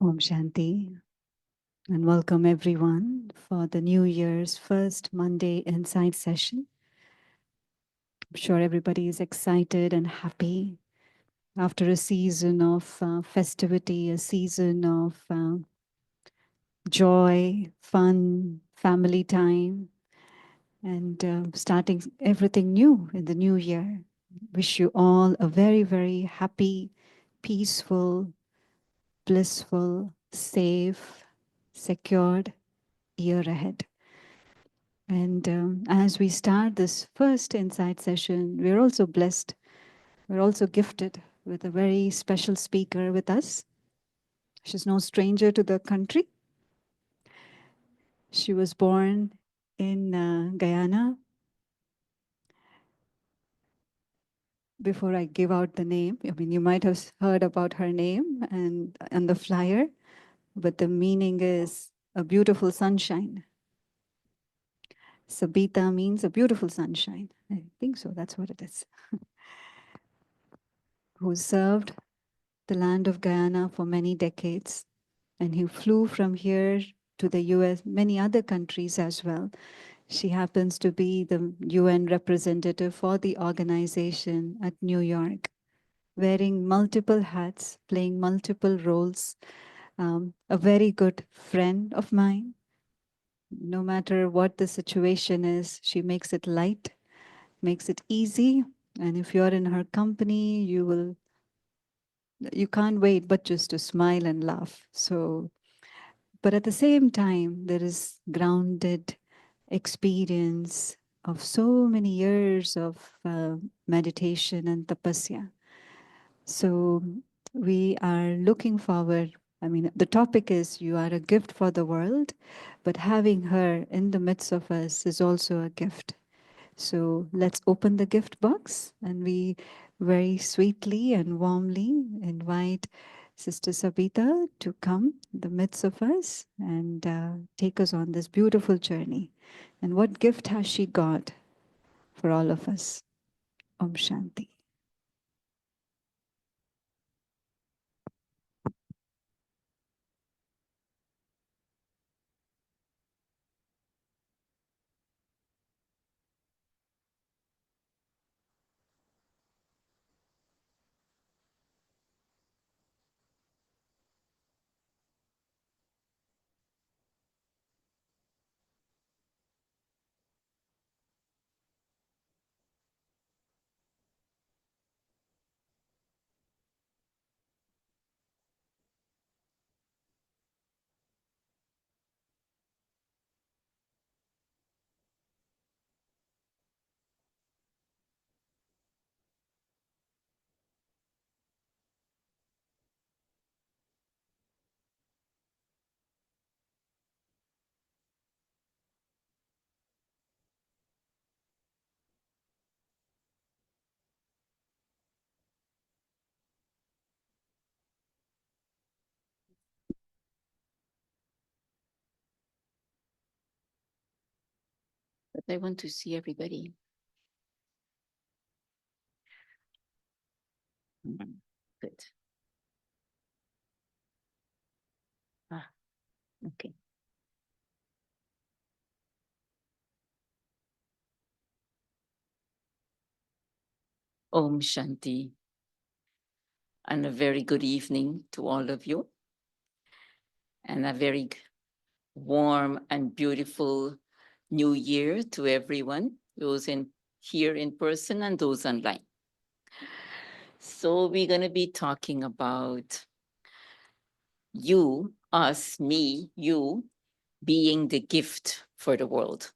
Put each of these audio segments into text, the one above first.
Om Shanti, and welcome everyone for the New Year's first Monday Insight session. I'm sure everybody is excited and happy after a season of festivity, a season of joy, fun, family time, and starting everything new in the new year. Wish you all a very, very happy, peaceful, blissful, safe, secured year ahead. And as we start this first Insight session, we're also blessed, we're also gifted with a very special speaker with us. She's no stranger to the country. She was born in Guyana. Before I give out the name, I mean, you might have heard about her name and on the flyer, but the meaning is a beautiful sunshine. Sabita means a beautiful sunshine. I think so, that's what it is. Who served the land of Guyana for many decades. And he flew from here to the US, many other countries as well. She happens to be the UN representative for the organization at New York, wearing multiple hats, playing multiple roles, a very good friend of mine. No matter what the situation is, she makes it light, makes it easy. And if you're in her company, you can't wait but just to smile and laugh. So, but at the same time, there is grounded experience of so many years of meditation and tapasya. So we are looking forward. I mean, the topic is you are a gift for the world, but having her in the midst of us is also a gift. So let's open the gift box and we very sweetly and warmly invite Sister Sabita to come in the midst of us and take us on this beautiful journey. And what gift has she got for all of us? Om Shanti. But I want to see everybody. Good. Okay. Om Shanti. And a very good evening to all of you. And a very warm and beautiful new year to everyone, those here in person and those online. So we're going to be talking about you, us, me, you, being the gift for the world.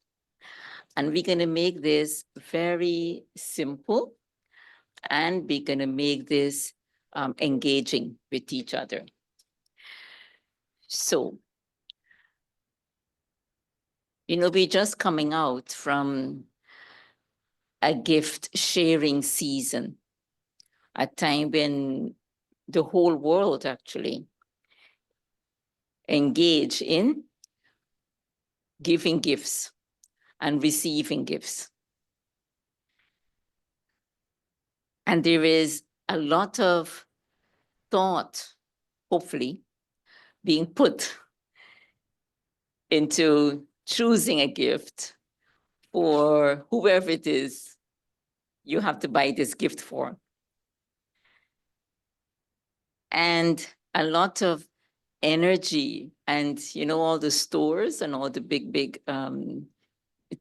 And we're going to make this very simple, and we're going to make this engaging with each other. So, we're just coming out from a gift sharing season, a time when the whole world actually engage in giving gifts and receiving gifts. And there is a lot of thought, hopefully, being put into choosing a gift for whoever it is you have to buy this gift for. And a lot of energy and, all the stores and all the big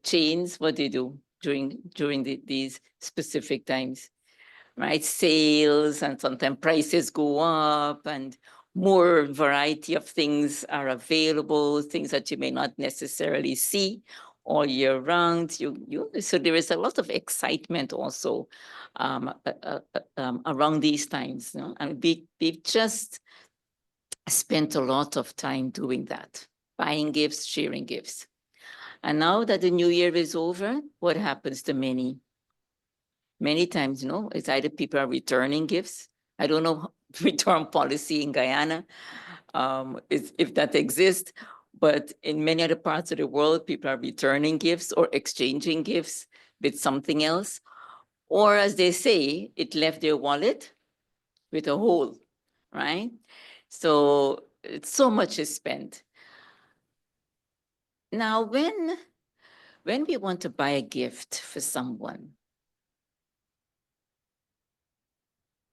chains, what they do during these specific times, right? Sales, and sometimes prices go up and more variety of things are available, things that you may not necessarily see all year round. So there is a lot of excitement also around these times. And we've just spent a lot of time doing that, buying gifts, sharing gifts. And now that the new year is over, what happens to many? Many times, it's either people are returning gifts. I don't know return policy in Guyana, if that exists, but in many other parts of the world, people are returning gifts or exchanging gifts with something else. Or as they say, it left their wallet with a hole, right? So so much is spent. Now, when we want to buy a gift for someone,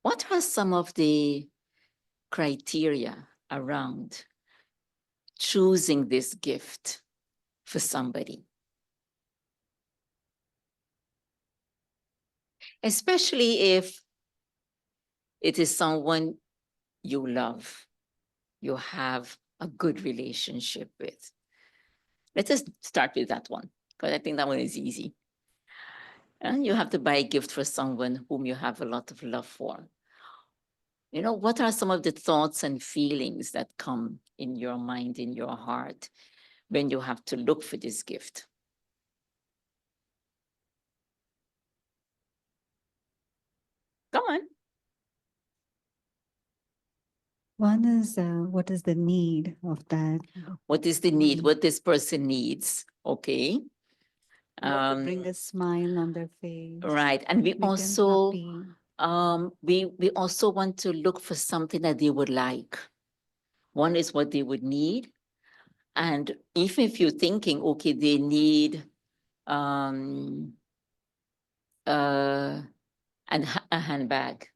what are some of the criteria around choosing this gift for somebody? Especially if it is someone you love, you have a good relationship with. Let us start with that one, because I think that one is easy. And you have to buy a gift for someone whom you have a lot of love for. What are some of the thoughts and feelings that come in your mind, in your heart, when you have to look for this gift? Come on. One is what is the need of that? What is the need? What this person needs? Okay. What would bring a smile on their face. Right. And we make them also happy. we also want to look for something that they would like. One is what they would need. And even if you're thinking, okay, they need a handbag,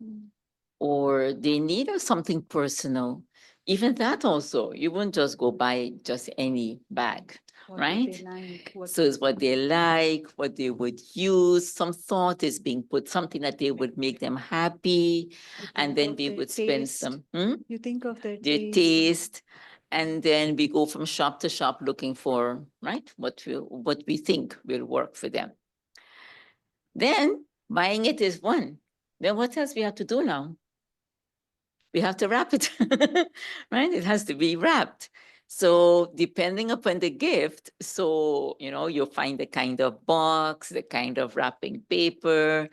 or they need something personal. Even that also, you wouldn't just go buy just any bag, What right? would they like? So it's what they like, what they would use. Some thought is being put, something that they would make them happy, and then we would spend some. You think of their taste, and then we go from shop to shop looking for, right, what we think will work for them. Then buying it is one. Then what else we have to do now? We have to wrap it, right? It has to be wrapped. So depending upon the gift, so, you'll find the kind of box, the kind of wrapping paper,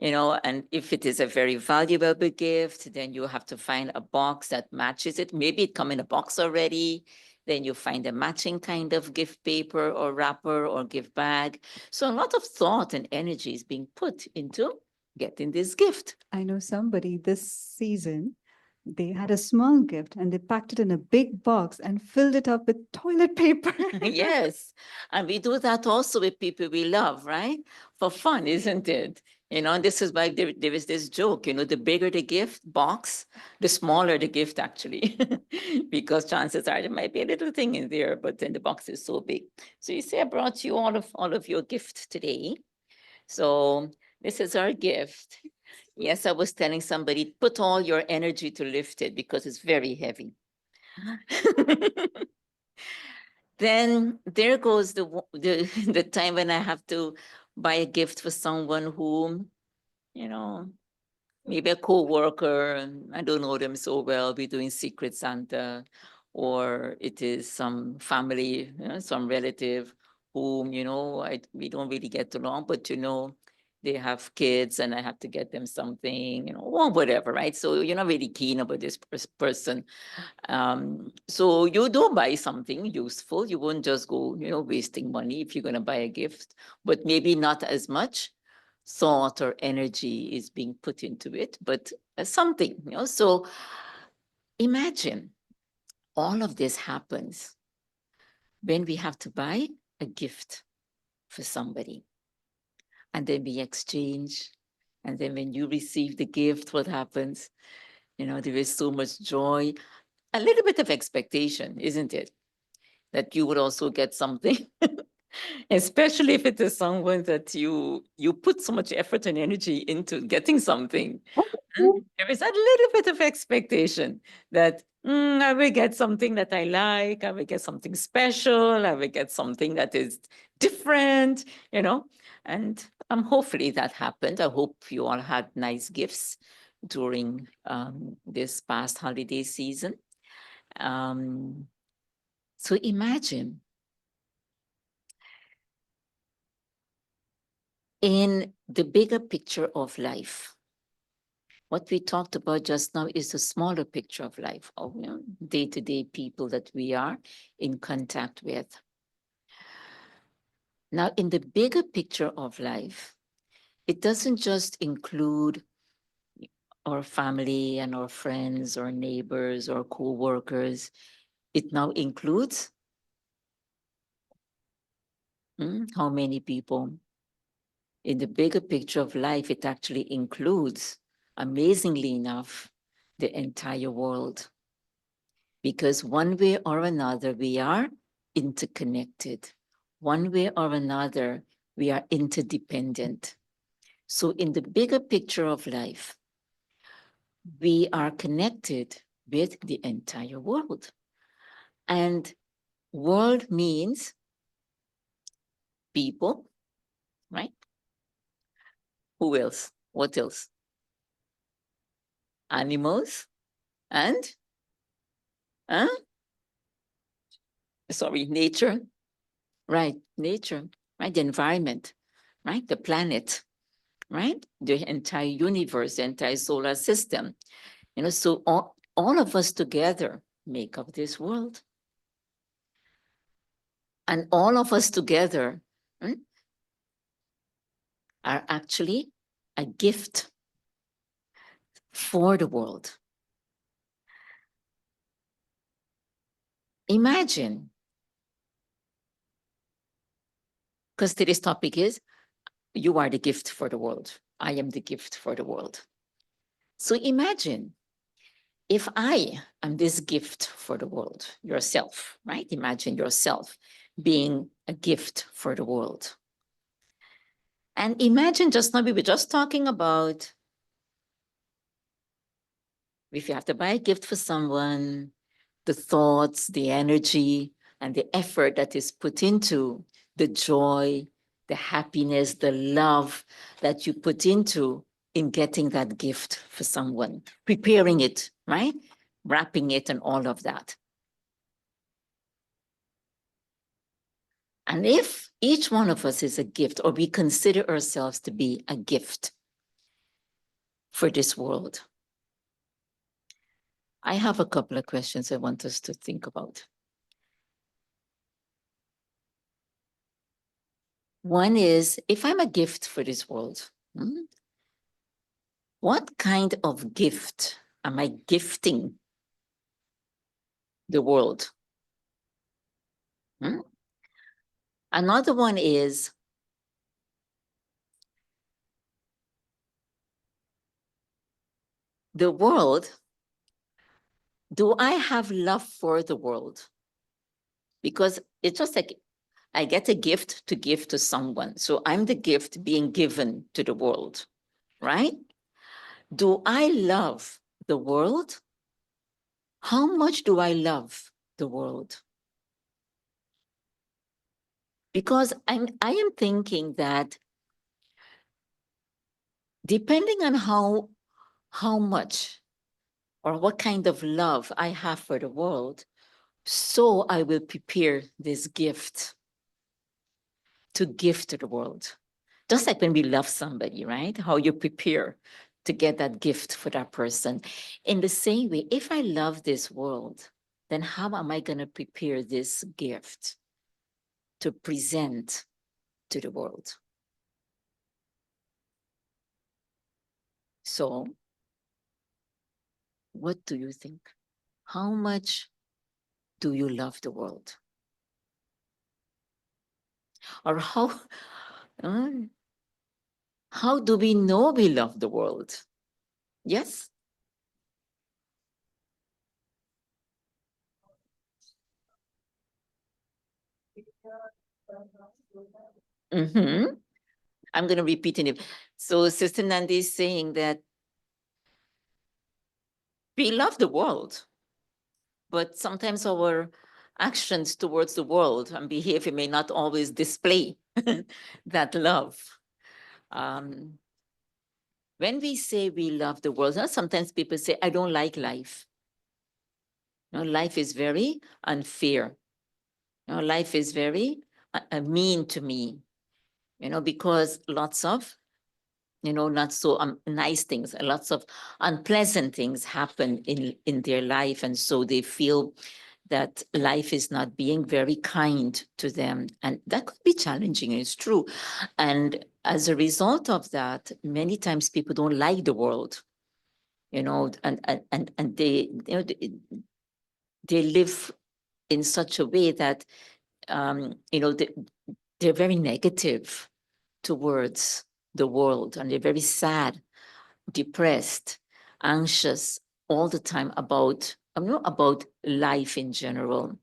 and if it is a very valuable gift, then you have to find a box that matches it. Maybe it come in a box already. Then you find a matching kind of gift paper or wrapper or gift bag. So a lot of thought and energy is being put into getting this gift. I know somebody this season, they had a small gift and they packed it in a big box and filled it up with toilet paper. Yes. And we do that also with people we love, right? For fun, isn't it? And this is why there is this joke, the bigger the gift box, the smaller the gift actually, because chances are there might be a little thing in there, but then the box is so big. So you say, I brought you all of your gift today. So this is our gift. Yes, I was telling somebody, put all your energy to lift it because it's very heavy. Then there goes the time when I have to buy a gift for someone who, maybe a co-worker, I don't know them so well, we're doing Secret Santa, or it is some family, some relative whom, we don't really get along, but they have kids and I have to get them something, or whatever, right? So you're not really keen about this person. So you do buy something useful. You won't just go, wasting money if you're going to buy a gift, but maybe not as much thought or energy is being put into it, but something, So imagine all of this happens when we have to buy a gift for somebody. And then we exchange. And then when you receive the gift, what happens? There is so much joy, a little bit of expectation, isn't it? That you would also get something, especially if it is someone that you put so much effort and energy into getting something. There is a little bit of expectation that I will get something that I like, I will get something special, I will get something that is different, and hopefully that happened. I hope you all had nice gifts during this past holiday season. So imagine in the bigger picture of life, what we talked about just now is a smaller picture of life, of day-to-day people that we are in contact with. Now, in the bigger picture of life, it doesn't just include our family and our friends or neighbors or co-workers. It now includes how many people? In the bigger picture of life, it actually includes, amazingly enough, the entire world. Because one way or another, we are interconnected. One way or another, we are interdependent. So in the bigger picture of life, we are connected with the entire world. And world means people, right? Who else? What else? Animals and nature, right? Nature, right? The environment, right? The planet, right? The entire universe, the entire solar system. So all of us together make up this world. And all of us together are actually a gift for the world. Imagine, because today's topic is, you are the gift for the world. I am the gift for the world. So imagine if I am this gift for the world, yourself, right? Imagine yourself being a gift for the world. And imagine just now, we were just talking about if you have to buy a gift for someone, the thoughts, the energy, and the effort that is put into the joy, the happiness, the love that you put into in getting that gift for someone, preparing it, right? Wrapping it and all of that. And if each one of us is a gift, or we consider ourselves to be a gift for this world, I have a couple of questions I want us to think about. One is, if I'm a gift for this world, what kind of gift am I gifting the world? Another one is, the world, do I have love for the world? Because it's just like I get a gift to give to someone. So I'm the gift being given to the world, right? Do I love the world? How much do I love the world? Because I am thinking that depending on how much or what kind of love I have for the world, so I will prepare this gift to give to the world. Just like when we love somebody, right? How you prepare to get that gift for that person. In the same way, if I love this world, then how am I going to prepare this gift to present to the world? So, what do you think? How much do you love the world? Or uh, how do we know we love the world? Yes? Mm-hmm. I'm going to repeat it. So Sister Nandi is saying that we love the world, but sometimes our actions towards the world and behavior may not always display that love. When we say we love the world, sometimes people say, I don't like life. Life is very unfair. Life is very mean to me, because lots of, not so nice things, lots of unpleasant things happen in their life. And so they feel that life is not being very kind to them. And that could be challenging, it's true. And as a result of that, many times people don't like the world, and they, they live in such a way that, they're very negative towards the world, and they're very sad, depressed, anxious all the time about, about life in general.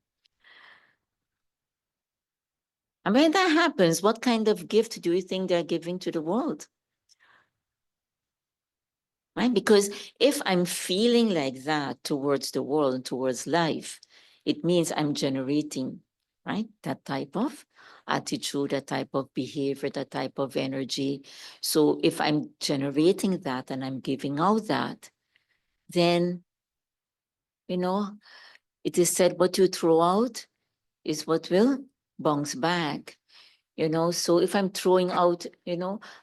And when that happens, what kind of gift do you think they're giving to the world? Right? Because if I'm feeling like that towards the world and towards life, it means I'm generating, right, that type of attitude, that type of behavior, that type of energy. So if I'm generating that and I'm giving out that, then, it is said what you throw out is what will bounce back. So if I'm throwing out,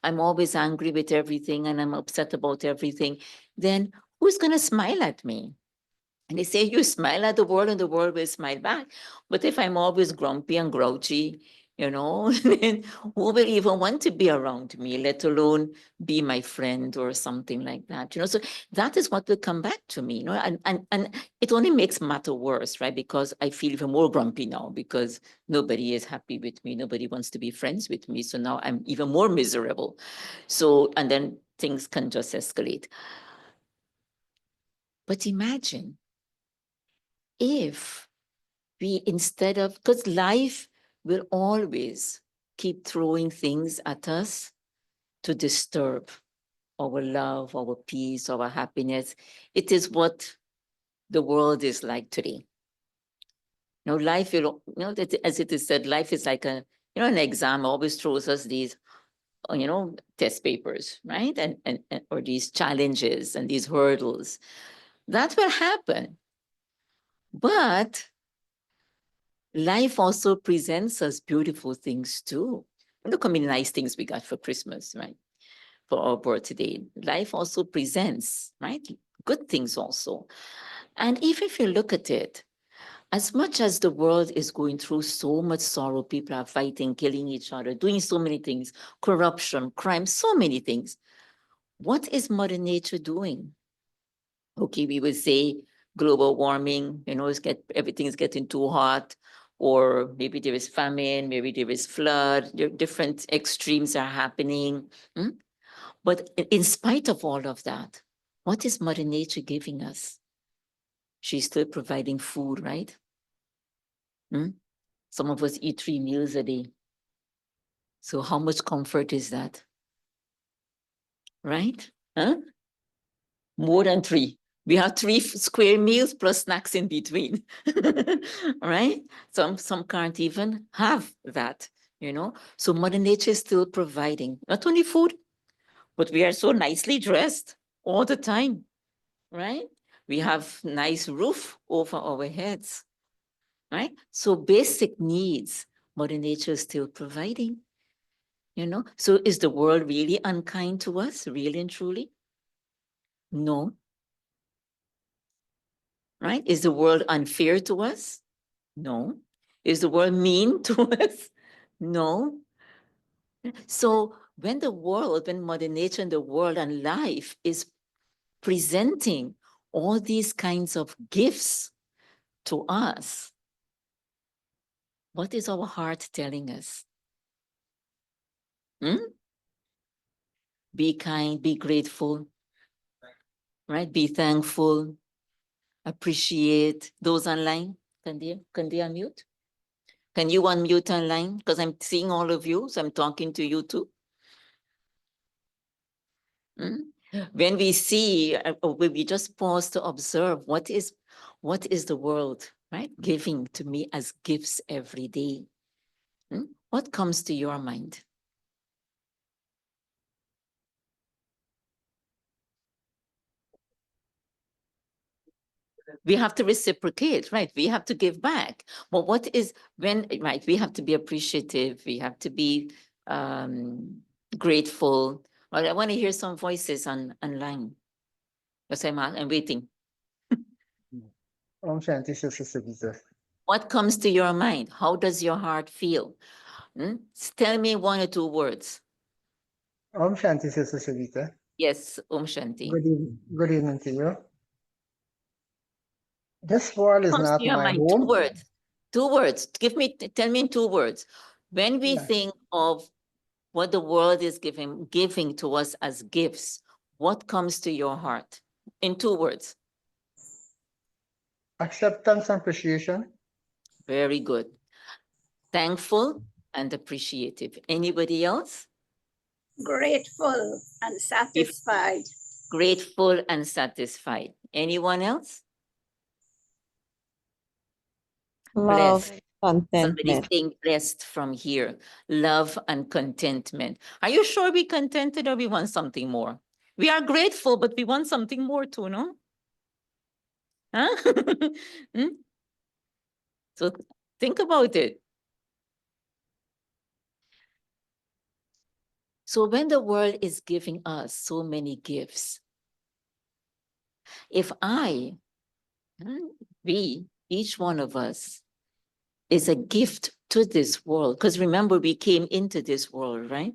I'm always angry with everything and I'm upset about everything, then who's going to smile at me? And they say, you smile at the world and the world will smile back. But if I'm always grumpy and grouchy, then who will even want to be around me, let alone be my friend or something like that? So that is what will come back to me, and it only makes matter worse, right? Because I feel even more grumpy now because nobody is happy with me. Nobody wants to be friends with me. So now I'm even more miserable. So, and then things can just escalate. But imagine if we, instead of, because life will always keep throwing things at us to disturb our love, our peace, our happiness. It is what the world is like today. Life, as it is said, life is like an exam always throws us these, test papers, right? And or these challenges and these hurdles. That will happen. But life also presents us beautiful things too. Look how many nice things we got for Christmas, right? For our birthday. Life also presents, right? Good things also. And even if you look at it, as much as the world is going through so much sorrow, people are fighting, killing each other, doing so many things, corruption, crime, so many things. What is Mother Nature doing? Okay, we will say global warming, everything is getting too hot, or maybe there is famine, maybe there is flood, different extremes are happening. But in spite of all of that, what is Mother Nature giving us? She's still providing food, right? Some of us eat 3 meals a day. So how much comfort is that? Right? More than 3. We have 3 square meals plus snacks in between, right? Some can't even have that, So Mother Nature is still providing not only food, but we are so nicely dressed all the time, right? We have nice roof over our heads, right? So basic needs, Mother Nature is still providing, So is the world really unkind to us, really and truly? No. Right? Is the world unfair to us? No. Is the world mean to us? No. So when when Mother Nature and the world and life is presenting all these kinds of gifts to us, What is our heart telling us? Hmm? Be kind, be grateful, right? Be thankful, appreciate. Those online, can they unmute? Can you unmute online? Because I'm seeing all of you, so I'm talking to you too. Hmm? When we see, when we just pause to observe what is the world, right? Giving to me as gifts every day. Hmm? What comes to your mind? We have to reciprocate, right? We have to give back. But what is when, right? We have to be appreciative. We have to be grateful. Well, I want to hear some voices online. Yes, I'm waiting. Om Shanti, Sister Savita. What comes to your mind? How does your heart feel? Tell me 1 or 2 words. Om Shanti, Sister Savita. Yes, Shanti. Good evening to you. This world is Comes to not your my mind? 2 home. words. 2 words. Tell me in 2 words. When we Yeah. think of what the world is giving to us as gifts, what comes to your heart? In 2 words. Acceptance and appreciation. Very good. Thankful and appreciative. Anybody else? Grateful and satisfied. Grateful and satisfied. Anyone else? Love, Blessed. Somebody contentment. saying blessed from here. Love and contentment. Are you sure we're contented or we want something more? We are grateful, but we want something more too, no? Huh? So think about it. So when the world is giving us so many gifts, if we, each one of us, is a gift to this world, because remember, we came into this world, right?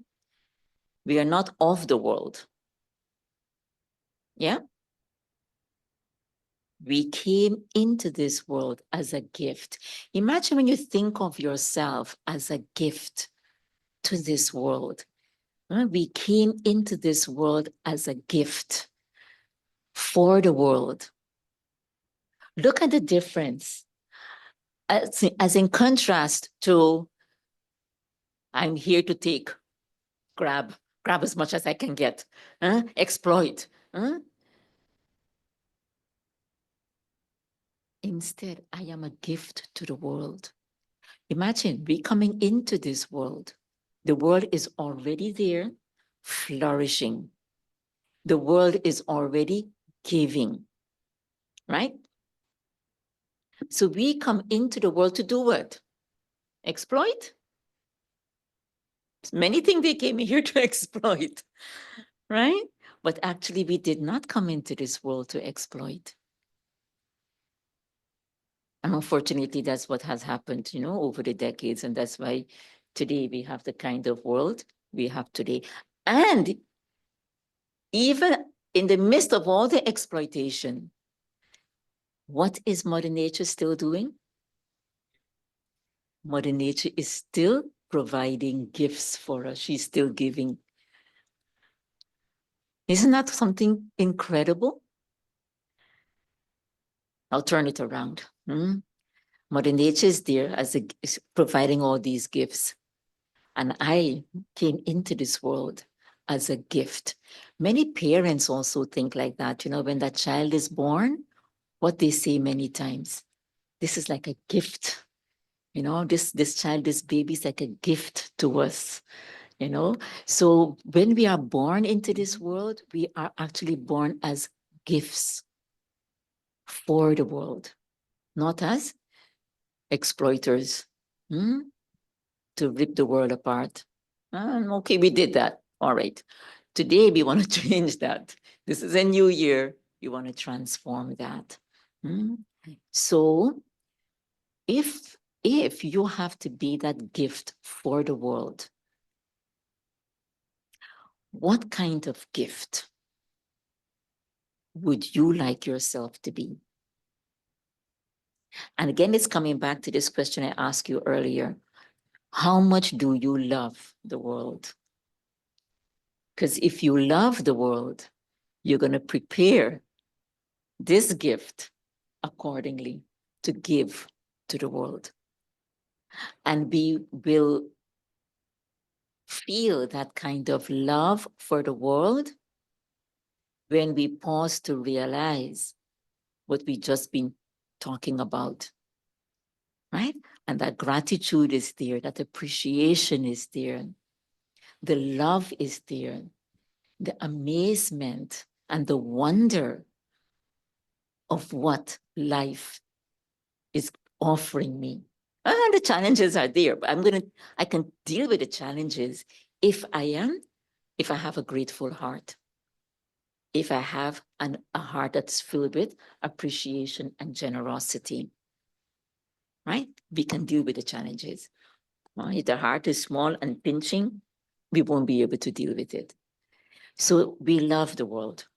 We are not of the world. Yeah? We came into this world as a gift. Imagine when you think of yourself as a gift to this world. We came into this world as a gift for the world. Look at the difference. As in contrast to, I'm here to grab as much as I can get, exploit. Instead, I am a gift to the world. Imagine we coming into this world. The world is already there, flourishing. The world is already giving, right? So we come into the world to do what? Exploit? Many think they came here to exploit, right? But actually, we did not come into this world to exploit. And unfortunately, that's what has happened, over the decades. And that's why today we have the kind of world we have today. And even in the midst of all the exploitation, what is Mother Nature still doing? Mother Nature is still providing gifts for us. She's still giving. Isn't that something incredible? I'll turn it around. Mother Nature is there is providing all these gifts. And I came into this world as a gift. Many parents also think like that. When that child is born, what they say many times, this is like a gift. This child, this baby is like a gift to us. So when we are born into this world, we are actually born as gifts for the world, not as exploiters to rip the world apart. Okay, we did that. All right. Today, we want to change that. This is a new year. We want to transform that. So if you have to be that gift for the world, what kind of gift would you like yourself to be? And again, it's coming back to this question I asked you earlier. How much do you love the world? Because if you love the world, you're going to prepare this gift accordingly to give to the world. And we will feel that kind of love for the world when we pause to realize what we just been talking about, right? And that gratitude is there, that appreciation is there, the love is there, the amazement and the wonder of what life is offering me. And the challenges are there, but I can deal with the challenges if I have a grateful heart, if I have a heart that's filled with appreciation and generosity, right? We can deal with the challenges. If the heart is small and pinching, we won't be able to deal with it. So we love the world.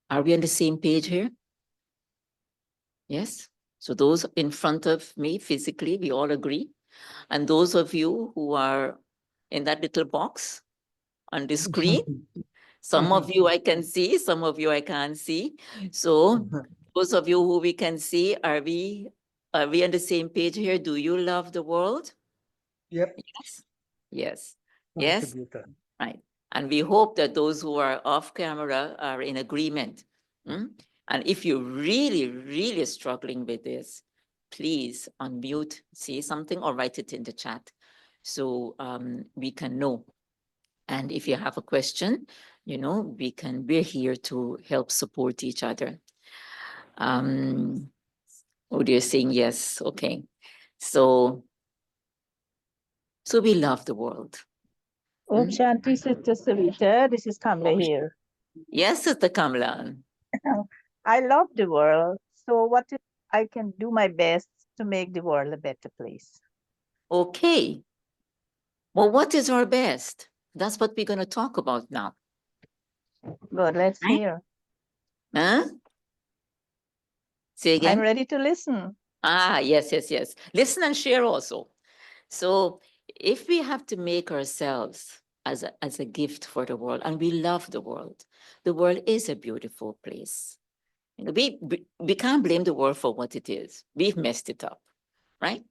Are we on the same page here? Yes. So those in front of me physically, we all agree. And those of you who are in that little box on the screen, some of you I can see, some of you I can't see. So those of you who we can see, are we on the same page here? Do you love the world? Yep. Yes. Yes. Yes. Contributor. Right. And we hope that those who are off camera are in agreement. And if you're really, really struggling with this, please unmute, say something, or write it in the chat so we can know. And if you have a question, we're here to help support each other. They're saying yes. Okay. So we love the world. Om Shanti, Sister Savita. This is Kamla here. Yes, Sister Kamla. I love the world. So what if I can do my best to make the world a better place? Okay. Well, what is our best? That's what we're going to talk about now. Good, let's Right? hear. Huh? Say I'm again? ready to listen. Yes. Listen and share also. So if we have to make ourselves as a gift for the world, and we love the world is a beautiful place. We can't blame the world for what it is. We've messed it up, right?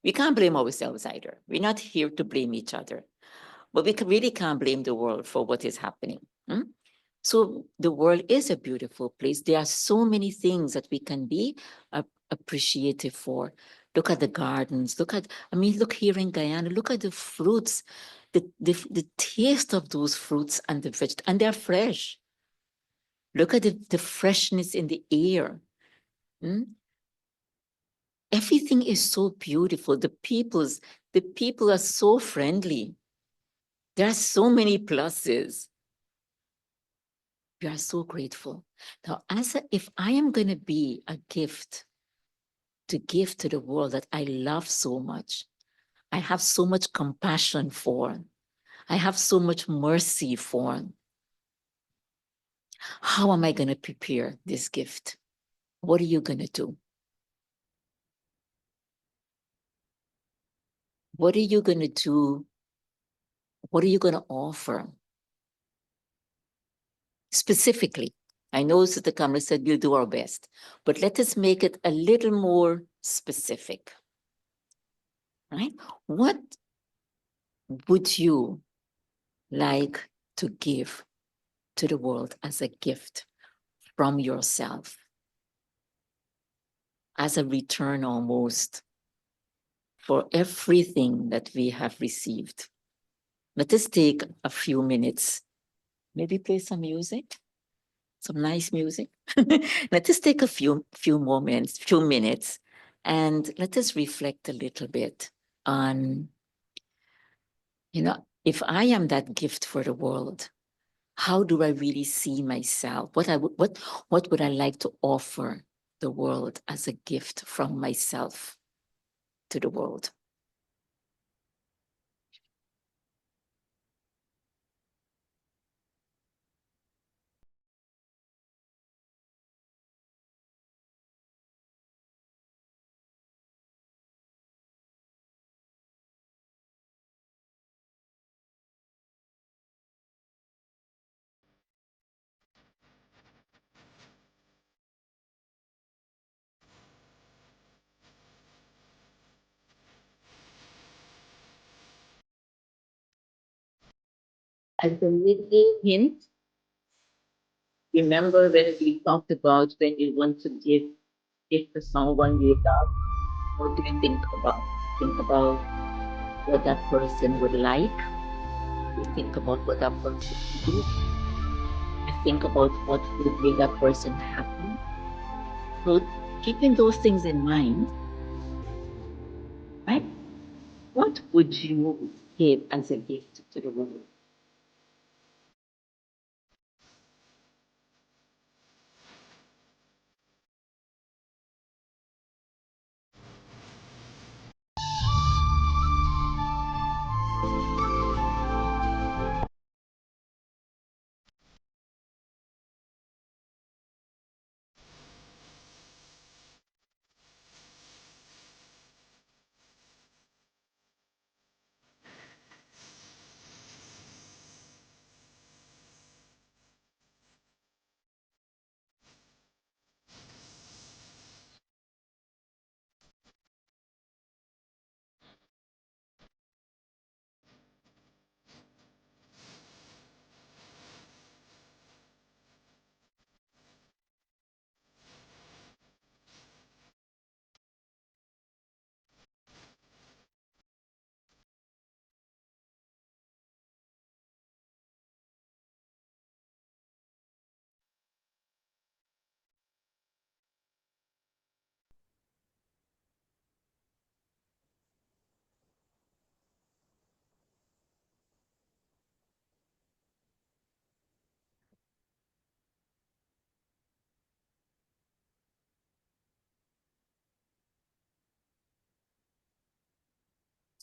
We can't blame ourselves either. We're not here to blame each other. But we really can't blame the world for what is happening. So the world is a beautiful place. There are so many things that we can be appreciative for. Look at the gardens. Look here in Guyana, look at the fruits, the taste of those fruits and the vegetables, and they're fresh. Look at the freshness in the air. Everything is so beautiful. The people are so friendly. There are so many pluses. We are so grateful. Now, if I am going to be a gift to give to the world that I love so much, I have so much compassion for, I have so much mercy for, how am I going to prepare this gift? What are you going to do? What are you going to do? What are you going to offer? Specifically, I know Sister Kamala said we'll do our best, but let us make it a little more specific, right? What would you like to give to the world as a gift from yourself, as a return almost for everything that we have received? Let us take a few minutes, maybe play some music, some nice music. Let us take a few minutes, and let us reflect a little bit on, if I am that gift for the world, how do I really see myself? What would I like to offer the world as a gift from myself to the world? As a little hint, remember when we talked about when you want to give to someone you love, what do you think about? Think about what that person would like. You think about what that person would do. You think about what would make that person happy. So keeping those things in mind, right? What would you give as a gift to the world?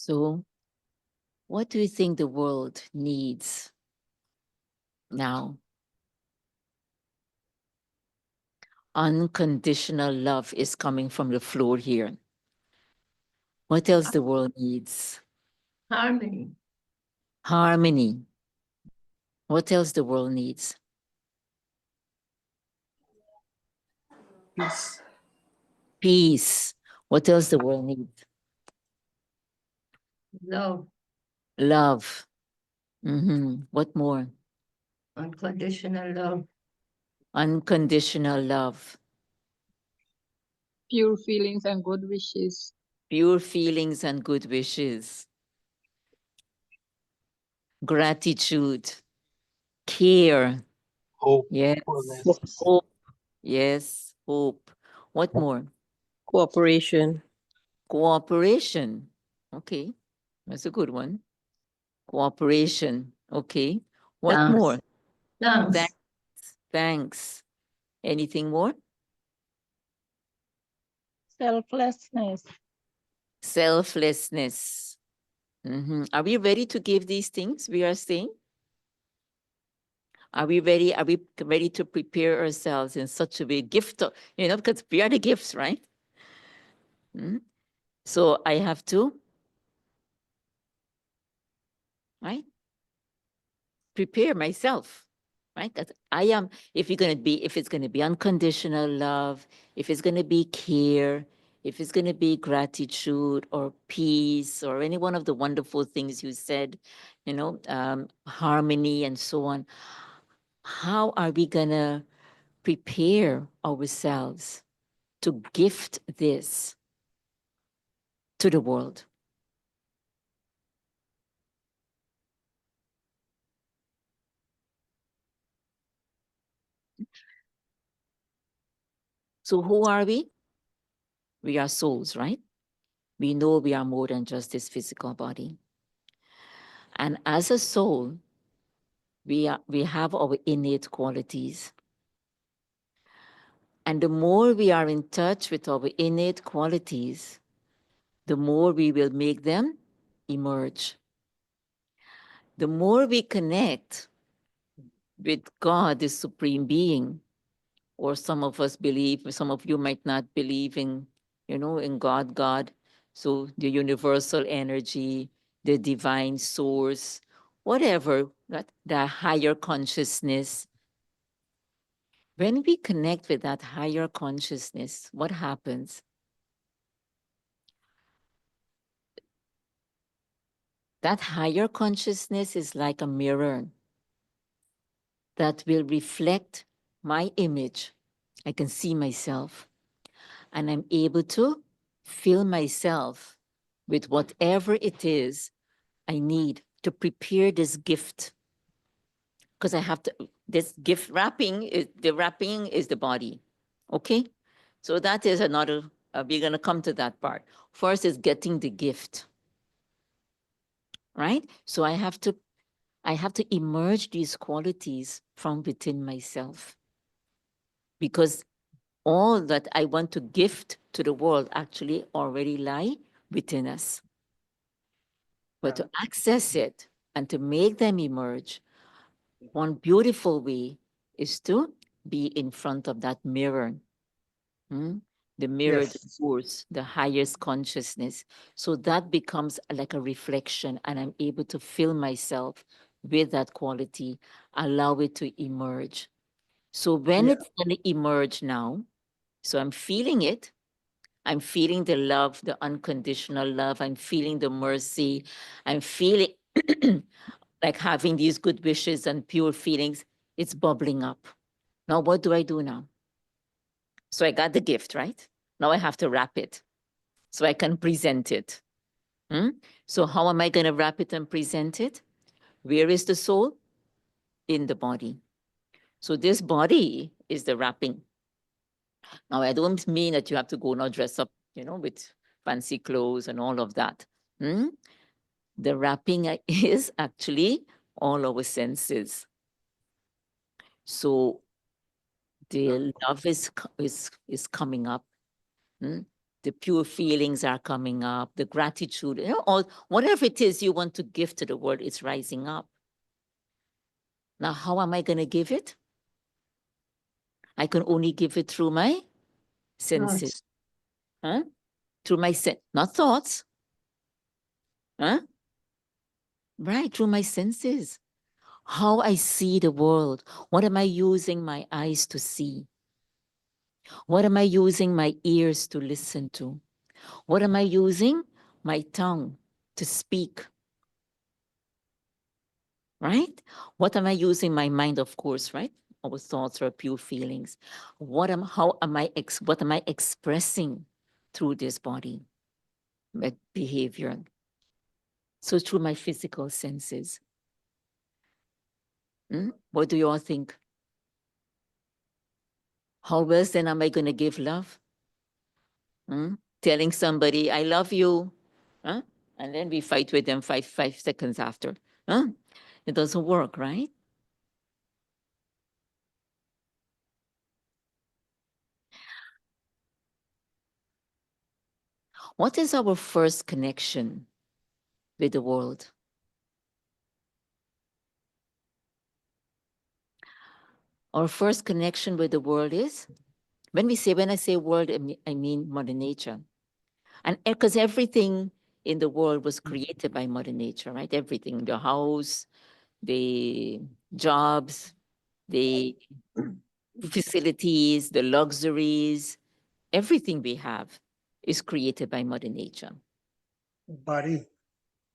So, what do you think the world needs now? Unconditional love is coming from the floor here. What else the world needs? Harmony. Harmony. What else the world needs? Peace. Peace. What else the world needs? Love. Love. What more? Unconditional love. Unconditional love. Pure feelings and good wishes. Pure feelings and good wishes. Gratitude. Care. Hope. Yes. Hope. Yes. Hope. What more? Cooperation. Cooperation. Okay. That's a good one. Cooperation. Okay. What Thanks. more? Thanks. Thanks. Thanks. Anything more? Selflessness. Selflessness. Are we ready to give these things we are saying? Are we ready? Are we ready to prepare ourselves in such a way? Gift, because we are the gifts, right? So I have to, right? Prepare myself, right? That I am, if it's going to be unconditional love, if it's going to be care, if it's going to be gratitude or peace or any one of the wonderful things you said, harmony and so on, how are we going to prepare ourselves to gift this to the world? So who are we? We are souls, right? We know we are more than just this physical body. And as a soul, we have our innate qualities. And the more we are in touch with our innate qualities, the more we will make them emerge. The more we connect with God, the Supreme Being, or some of us believe, some of you might not believe in God. So the universal energy, the divine source, whatever, the higher consciousness. When we connect with that higher consciousness, what happens? That higher consciousness is like a mirror that will reflect my image. I can see myself, and I'm able to fill myself with whatever it is I need to prepare this gift. Because I have to, this gift wrapping, the wrapping is the body. Okay? So that is another, we're going to come to that part. First is getting the gift. Right? So I have to emerge these qualities from within myself. Because all that I want to gift to the world actually already lie within us. But to access it and to make them emerge, one beautiful way is to be in front of that mirror. The mirror, the Yes. source, the highest consciousness. So that becomes like a reflection, and I'm able to fill myself with that quality, allow it to emerge. So when Yeah. it's going to emerge now, so I'm feeling it. I'm feeling the love, the unconditional love. I'm feeling the mercy. I'm feeling like having these good wishes and pure feelings. It's bubbling up. Now, what do I do now? So I got the gift, right? Now I have to wrap it so I can present it. So how am I going to wrap it and present it? Where is the soul? In the body. So this body is the wrapping. Now, I don't mean that you have to go now dress up, with fancy clothes and all of that. The wrapping is actually all our senses. So the love is coming up. The pure feelings are coming up. The gratitude, all whatever it is you want to give to the world, it's rising up. Now, how am I going to give it? I can only give it through my senses. Through my not thoughts. Right, through my senses. How I see the world. What am I using my eyes to see? What am I using my ears to listen to? What am I using my tongue to speak? Right? What am I using my mind, of course, right? Our thoughts are pure feelings. What am I expressing through this body? My behavior. So through my physical senses. What do you all think? How else then am I going to give love? Telling somebody, I love you. And then we fight with them five seconds after. It doesn't work, right? What is our first connection with the world? Our first connection with the world is, when I say world, I mean Mother Nature. And because everything in the world was created by Mother Nature, right? Everything, the house, the jobs, the facilities, the luxuries, everything we have is created by Mother Nature. Body.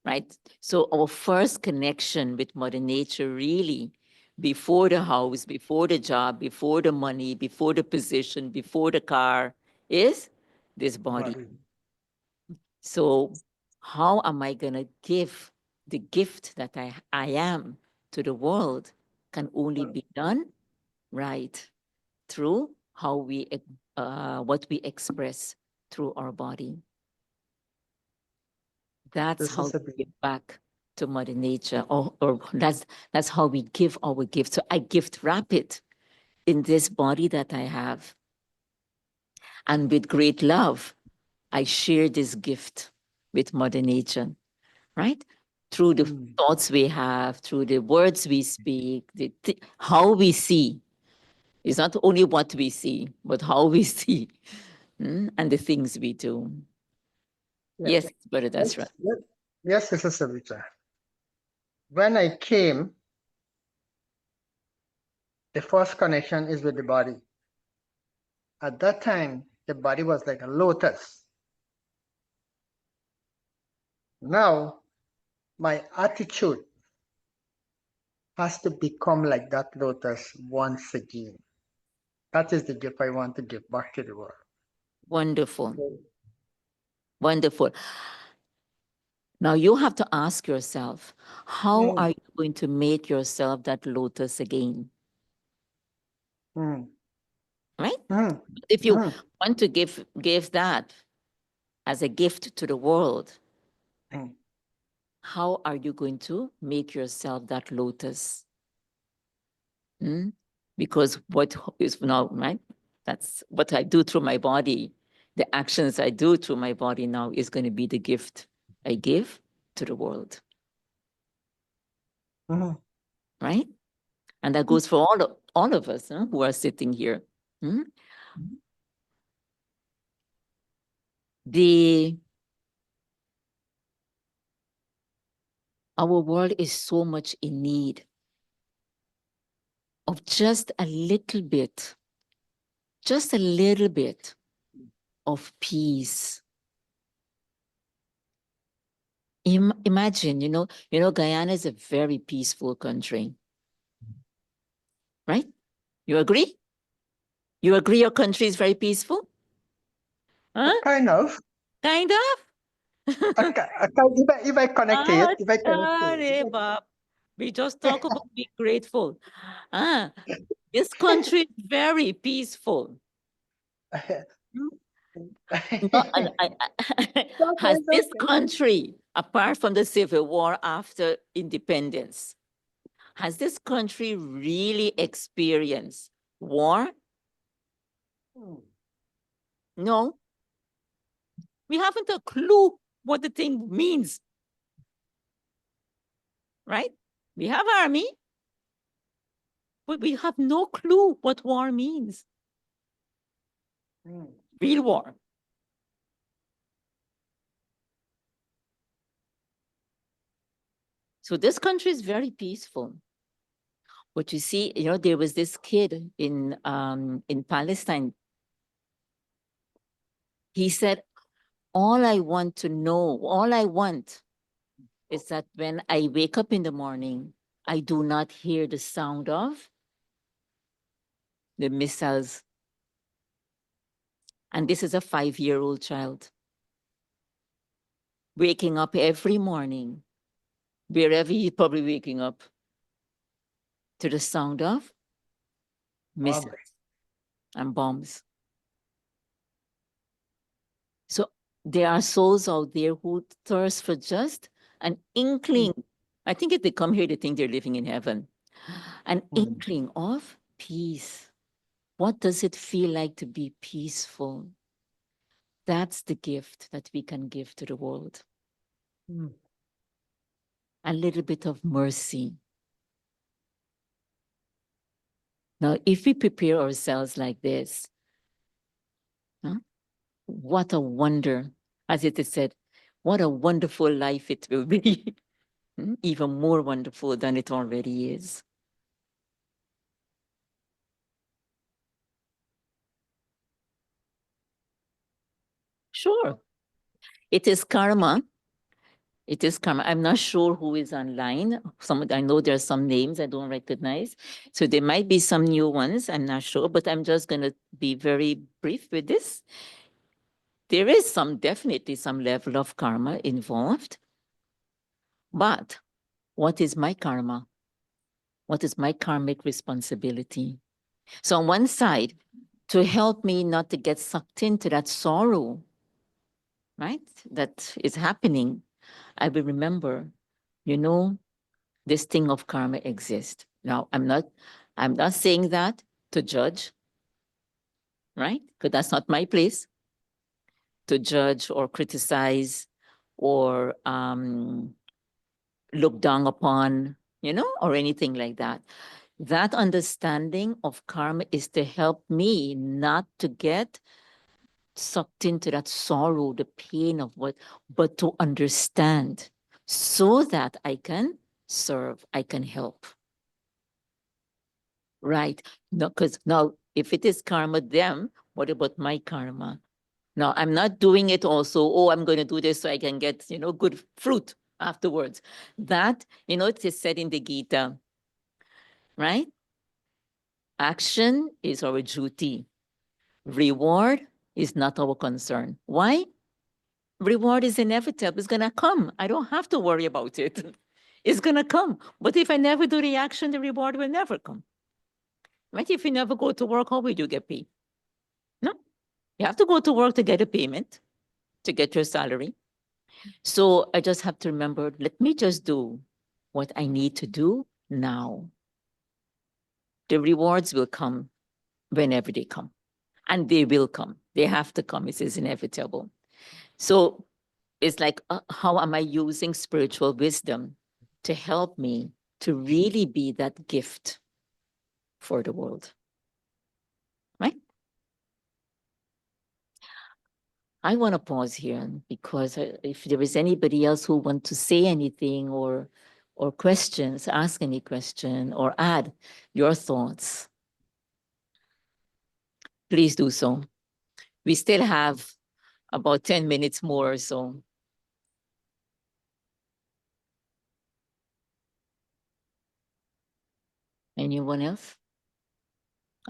Right? So our first connection with Mother Nature really, before the house, before the job, before the money, before the position, before the car, is this body. So how am I going to give the gift that I am to the world? Can only be done right through how what we express through our body. That's This how is a we give back to Mother Nature, or that's how we give our gift. So I gift wrap it in this body that I have. And with great love, I share this gift with Mother Nature, right? Through the thoughts we have, through the words we speak, how we see. It's not only what we see, but how we see, and the things we do. Yes, brother, that's right. Yes, Sister Savita. When I came, the first connection is with the body. At that time, the body was like a lotus. Now, my attitude has to become like that lotus once again. That is the gift I want to give back to the world. Wonderful. Wonderful. Now you have to ask yourself, how Mm. are you going to make yourself that lotus again? Mm. Right? Mm. If you Mm. want to give that as a gift to the world, Mm. how are you going to make yourself that lotus? Because what is now, right? That's what I do through my body. The actions I do through my body now is going to be the gift I give to the world, Mm. right? And that goes for all of us who are sitting here. Our world is so much in need of just a little bit of peace. Imagine, Guyana is a very peaceful country, right? You agree? You agree your country is very peaceful? Huh? Kind of. Kind of? If I connect to it, if I connect to it. Bob. We just talk about being grateful. This country is very peaceful. Has this country, apart from the Civil War after independence, has this country really experienced war? No. We haven't a clue what the thing means. Right? We have army, but we have no clue what war means. Real war. So this country is very peaceful. But you see, there was this kid in Palestine. He said, all I want is that when I wake up in the morning, I do not hear the sound of the missiles. And this is a 5-year-old child waking up every morning, wherever he's probably waking up, to the sound of missiles and bombs. So there are souls out there who thirst for just an inkling. I think if they come here, they think they're living in heaven. An inkling of peace. What does it feel like to be peaceful? That's the gift that we can give to the world. A little bit of mercy. Now, if we prepare ourselves like this, what a wonder, as it is said, what a wonderful life it will be. Even more wonderful than it already is. Sure. It is karma. It is karma. I'm not sure who is online. I know there are some names I don't recognize. So there might be some new ones. I'm not sure, but I'm just going to be very brief with this. There is definitely some level of karma involved. But what is my karma? What is my karmic responsibility? So on one side, to help me not to get sucked into that sorrow, right, that is happening, I will remember, this thing of karma exists. Now, I'm not saying that to judge, right? Because that's not my place to judge or criticize or look down upon, or anything like that. That understanding of karma is to help me not to get sucked into that sorrow, the pain of but to understand so that I can serve, I can help. Right? No, because now if it is karma, them, what about my karma? Now I'm not doing it also, I'm going to do this so I can get, good fruit afterwards. That, it is said in the Gita, right? Action is our duty. Reward is not our concern. Why? Reward is inevitable. It's going to come. I don't have to worry about it. It's going to come. But if I never do the action, the reward will never come. Right? If you never go to work, how will you get paid? No. You have to go to work to get a payment, to get your salary. So I just have to remember, let me just do what I need to do now. The rewards will come whenever they come. And they will come. They have to come. It is inevitable. So it's like, how am I using spiritual wisdom to help me to really be that gift for the world? Right? I want to pause here because if there is anybody else who want to say anything or questions, ask any question or add your thoughts, please do so. We still have about 10 minutes more or so. Anyone else?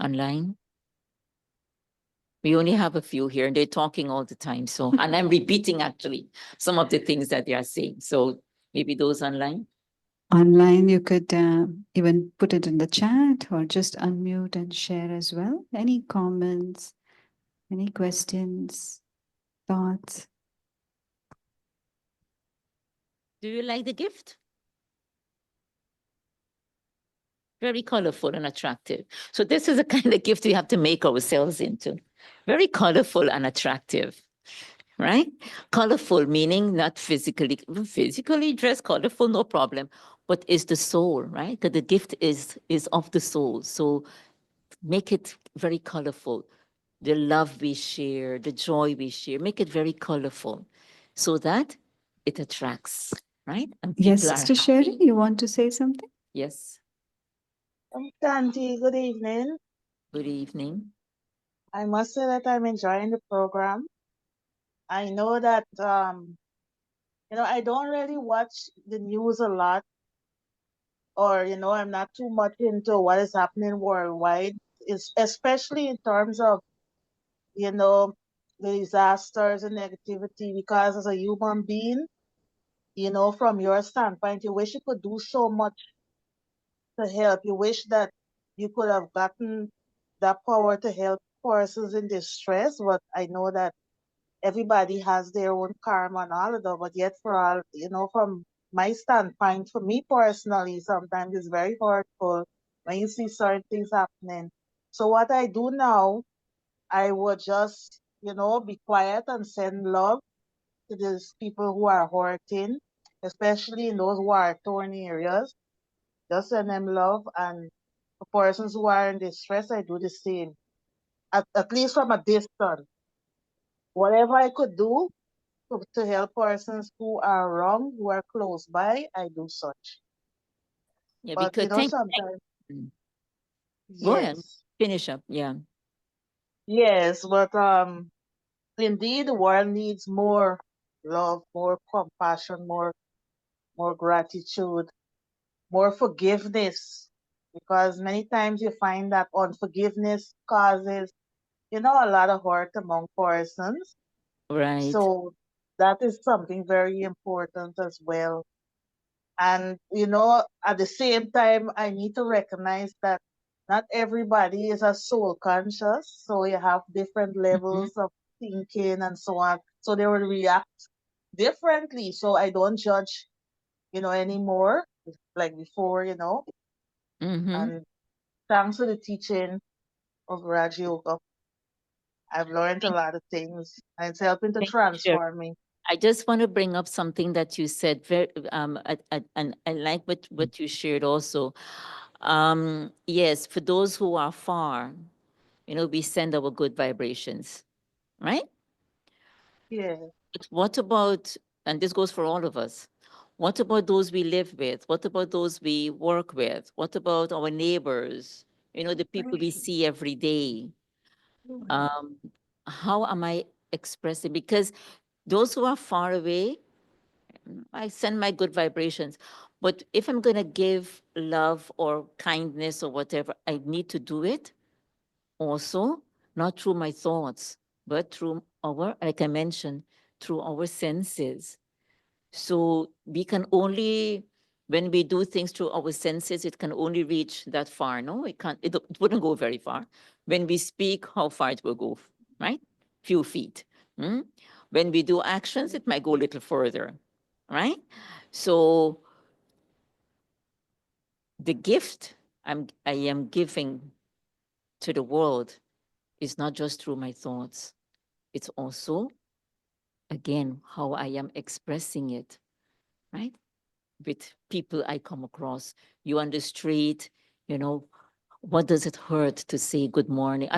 Online? We only have a few here and they're talking all the time. So, and I'm repeating actually some of the things that they are saying. So maybe those online. Online, you could even put it in the chat or just unmute and share as well. Any comments, any questions, thoughts? Do you like the gift? Very colorful and attractive. So this is the kind of gift we have to make ourselves into. Very colorful and attractive, right? Colorful meaning not physically dressed, colorful, no problem, but is the soul, right? Because the gift is of the soul. So make it very colorful. The love we share, the joy we share, make it very colorful so that it attracts, right? And Yes, people are Sister Sherry, happy. you want to say something? Yes. Auntie, good evening. Good evening. I must say that I'm enjoying the program. I know that I don't really watch the news a lot, or I'm not too much into what is happening worldwide. It's especially in terms of the disasters and negativity. Because as a human being, from your standpoint, you wish you could do so much to help. You wish that you could have gotten that power to help persons in distress, but I know that everybody has their own karma and all of that, but yet for all, from my standpoint, for me personally, sometimes it's very hurtful when you see certain things happening. So what I do now, I would just, be quiet and send love to these people who are hurting, especially in those war torn areas. Just send them love, and for persons who are in distress, I do the same. At least from a distance. Whatever I could do to help persons who are wrong, who are close by, I do such. Yeah, But because sometimes go ahead, yes. finish up. Yeah. Yes, but indeed the world needs more love, more compassion, more gratitude, more forgiveness. Because many times you find that unforgiveness causes, a lot of hurt among persons. Right. So that is something very important as well. And, at the same time, I need to recognize that not everybody is a soul conscious. So you have different levels of thinking and so on. So they will react differently. So I don't judge, anymore like before, And thanks to the teaching of Raj Yoga, I've learned a lot of things and it's helping to Thank you, Sherry. transform me. I just want to bring up something that you said very and I like what you shared also. Yes, for those who are far, we send our good vibrations, right? Yeah. But what about, and this goes for all of us, what about those we live with? What about those we work with? What about our neighbors? The people we see every day. How am I expressing? Because those who are far away, I send my good vibrations. But if I'm going to give love or kindness or whatever, I need to do it also, not through my thoughts, but through our, like I mentioned, through our senses. So we can only, when we do things through our senses, it can only reach that far. No, it can't, it wouldn't go very far. When we speak, how far it will go, right? Few feet. When we do actions, it might go a little further, right? So the gift I am giving to the world is not just through my thoughts. It's also, again, how I am expressing it, right? With people I come across, you on the street, you know, what does it hurt to say good morning?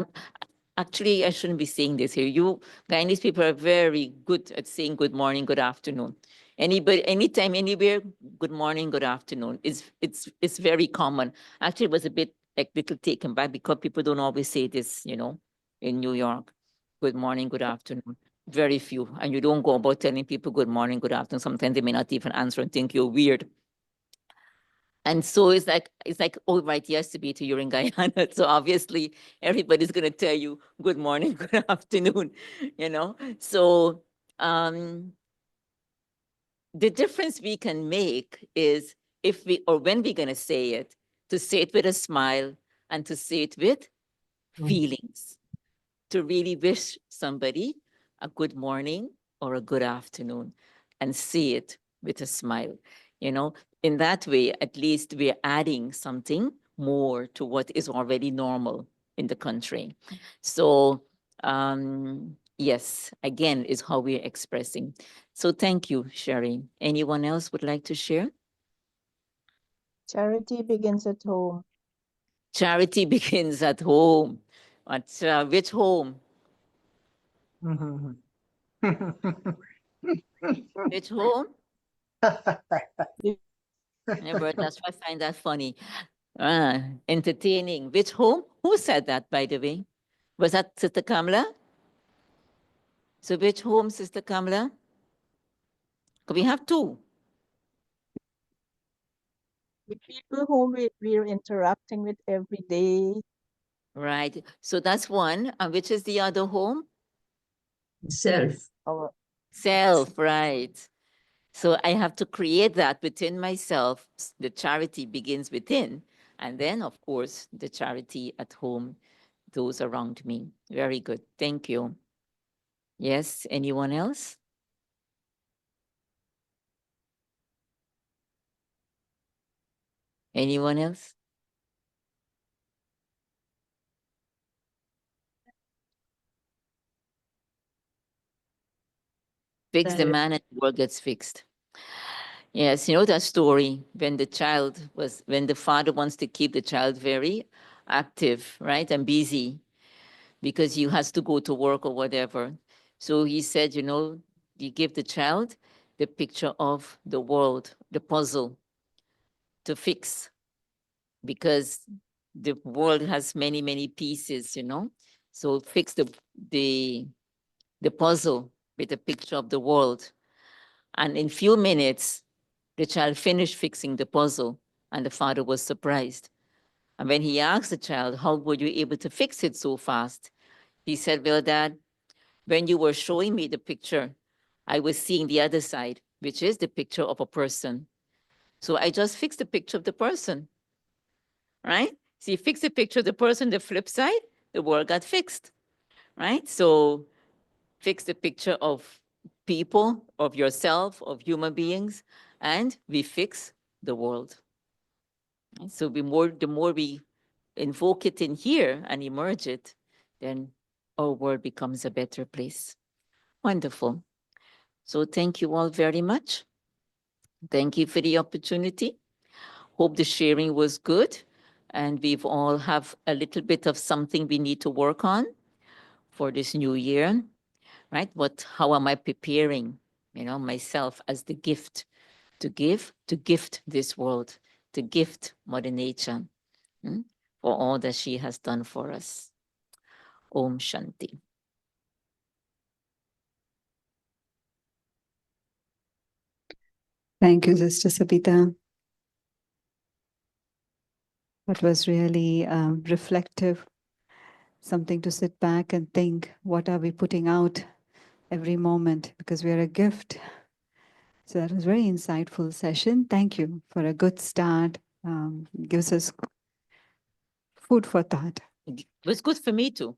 Actually, I shouldn't be saying this here. You Guyanese people are very good at saying good morning, good afternoon. Anybody, anytime, anywhere, good morning, good afternoon. It's very common. Actually, it was a bit like little taken back because people don't always say this, you know, in New York. Good morning, good afternoon. Very few. And you don't go about telling people good morning, good afternoon. Sometimes they may not even answer and think you're weird. And so it's like, oh, right, yes, Sabita, you're in Guyana. So obviously everybody's going to tell you good morning, good afternoon, you know? So the difference we can make is if we, or when we're going to say it, to say it with a smile and to say it with feelings, to really wish somebody a good morning or a good afternoon and say it with a smile. You know, in that way, at least we're adding something more to what is already normal in the country. So yes, again, is how we're expressing. So thank you, Sherry. Anyone else would like to share? Charity begins at home. Charity begins at home. Which home? Which home? Remember, that's why I find that funny. Entertaining. Which home? Who said that, by the way? Was that Sister Kamala? So which home, Sister Kamala? We have two. The people whom we're interacting with every day. Right. So that's one. And which is the other home? Self. Our Self, right. So I have to create that within myself. The charity begins within. And then, of course, the charity at home, those around me. Very good. Thank you. Yes, anyone else? Anyone else? Fix the man and the world gets fixed. Yes, you know that story when the father wants to keep the child very active, right, and busy because he has to go to work or whatever. So he said, you know, you give the child the picture of the world, the puzzle to fix because the world has many, many pieces, you know. So fix the puzzle with a picture of the world. And in few minutes, the child finished fixing the puzzle and the father was surprised. And when he asked the child, how were you able to fix it so fast? He said, well, Dad, when you were showing me the picture, I was seeing the other side, which is the picture of a person. So I just fixed the picture of the person, right? So you fix the picture of the person, the flip side, the world got fixed, right? So fix the picture of people, of yourself, of human beings, and we fix the world. So the more we invoke it in here and emerge it, then our world becomes a better place. Wonderful. So thank you all very much. Thank you for the opportunity. Hope the sharing was good and we've all have a little bit of something we need to work on for this new year, right? How am I preparing, you know, myself as the gift to gift this world, to gift Mother Nature for all that she has done for us. Om Shanti. Thank you, Sister Sabita. What was really reflective, something to sit back and think, what are we putting out every moment? Because we are a gift. So that was very insightful session. Thank you for a good start. Gives us food for thought. It was good for me too.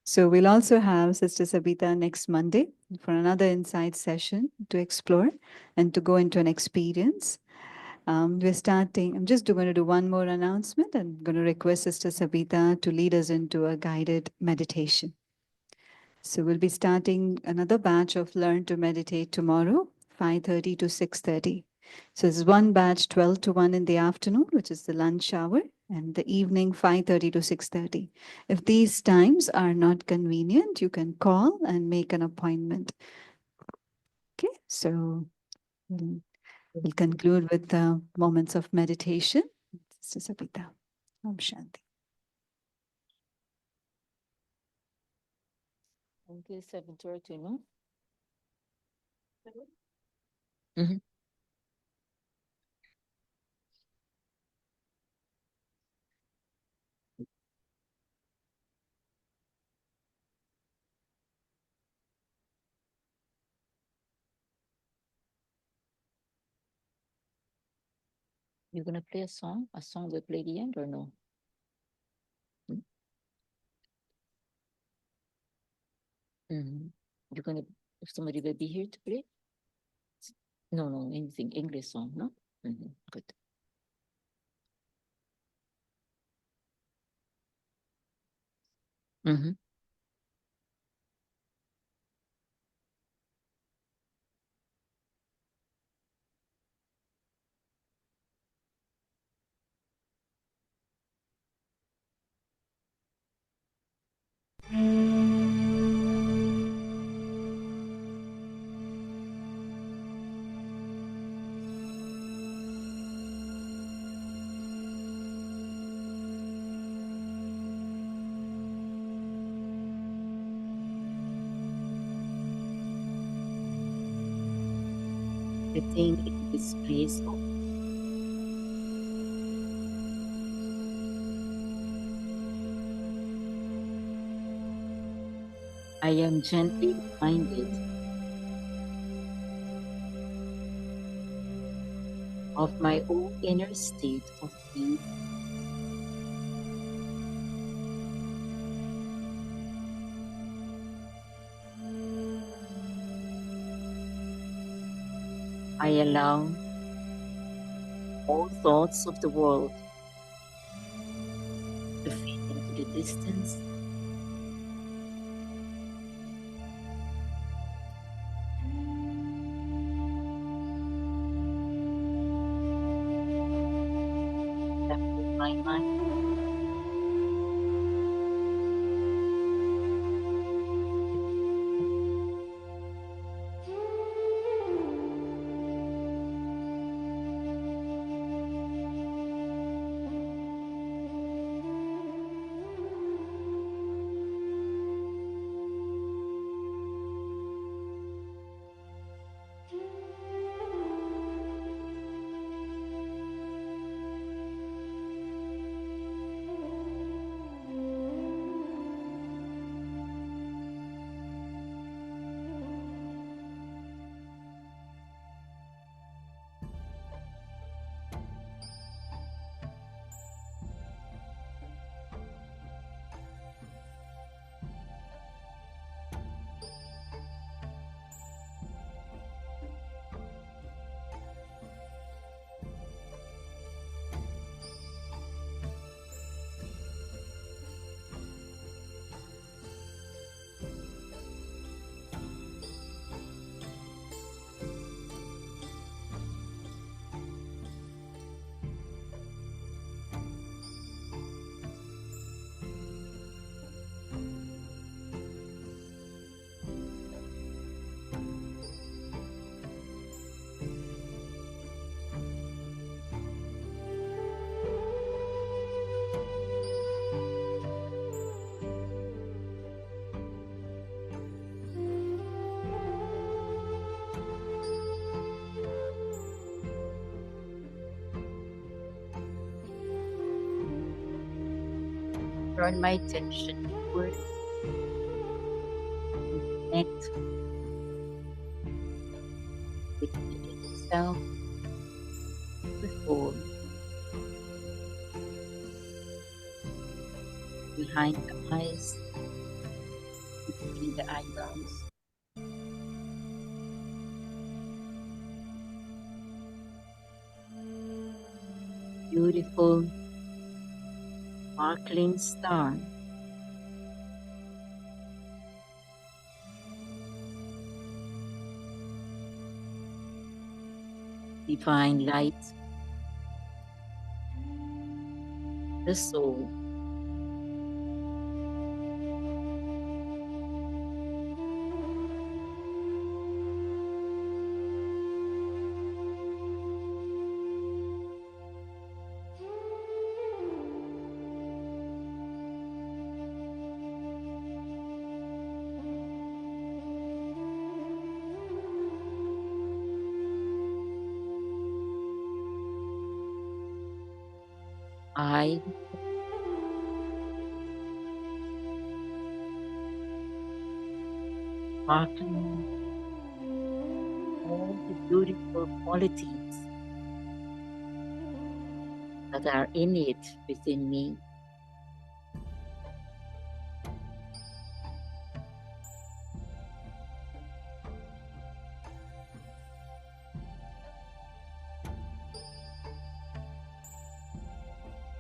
So we'll also have Sister Sabita next Monday for another insight session to explore and to go into an experience. We're starting, I'm just going to do one more announcement. I'm going to request Sister Sabita to lead us into a guided meditation. So we'll be starting another batch of Learn to Meditate tomorrow, 5:30 to 6:30. So it's one batch 12 to 1 in the afternoon, which is the lunch hour, and the evening 5:30 to 6:30. If these times are not convenient, you can call and make an appointment. Okay, so we'll conclude with the moments of meditation. Sister Sabita. Om Shanti. Until 7:30, no? You're gonna play a song we play the end or no? You're gonna, if somebody will be here to play? No, anything, English song, no? Good. Sitting in this place of I am gently reminded of my own inner state of peace. I allow all thoughts of the world to fade into the distance. Left my mind. turn my attention inward, connect with the inner self, the soul, behind the eyes, between the eyebrows. Beautiful, sparkling star. Divine light, the soul. I sparkling all the beautiful qualities that are innate within me.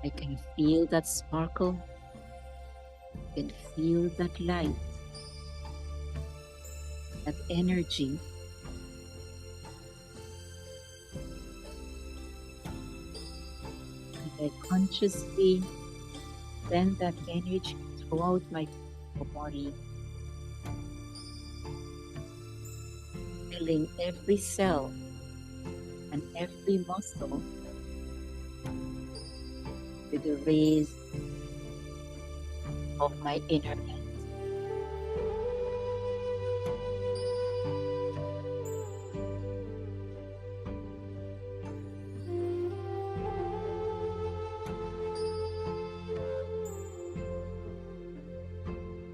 I can feel that sparkle, I can feel that light, that energy. And I consciously send that energy throughout my body, filling every cell and every muscle with the rays of my inner light.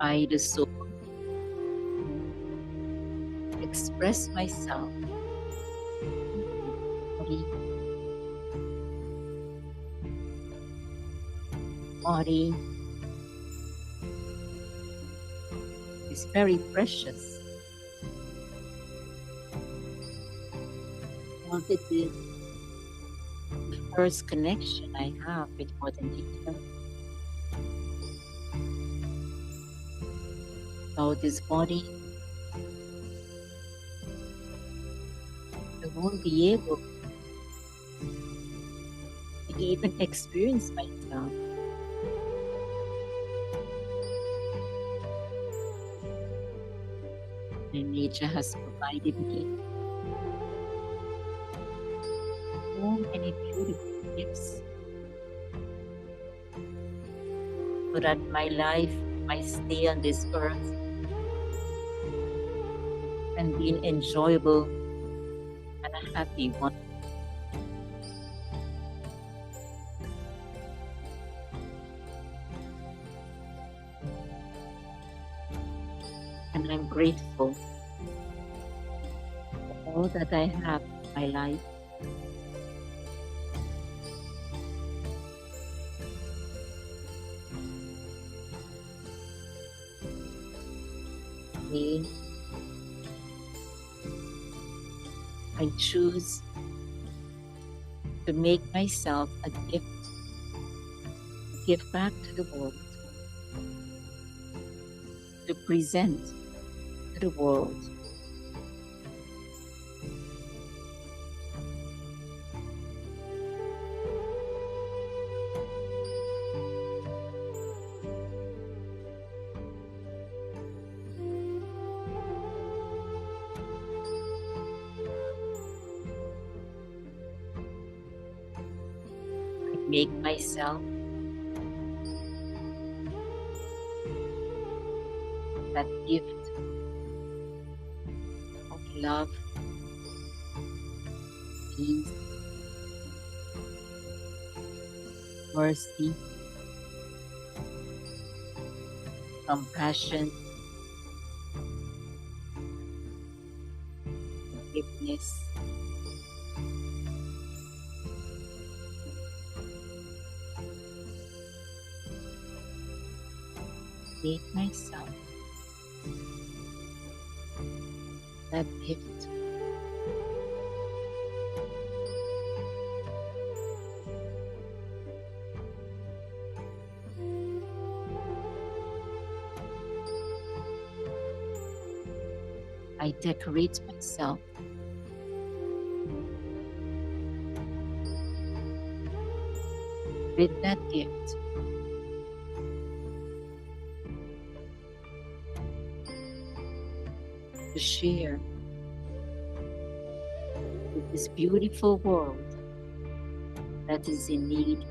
I, the soul, express myself body, body is very precious. Because it is the first connection I have with Mother Nature. Without this body, I won't be able to even experience myself. And nature has provided me so many beautiful gifts so that my life, my stay on this earth, can be an enjoyable and a happy one. And I'm grateful for all that I have in my life. Today, I choose to make myself a gift, to give back to the world, to present to the world. I make myself that gift of love, peace, mercy, compassion, forgiveness, make myself that gift. I decorate myself with that gift. To share with this beautiful world that is in need.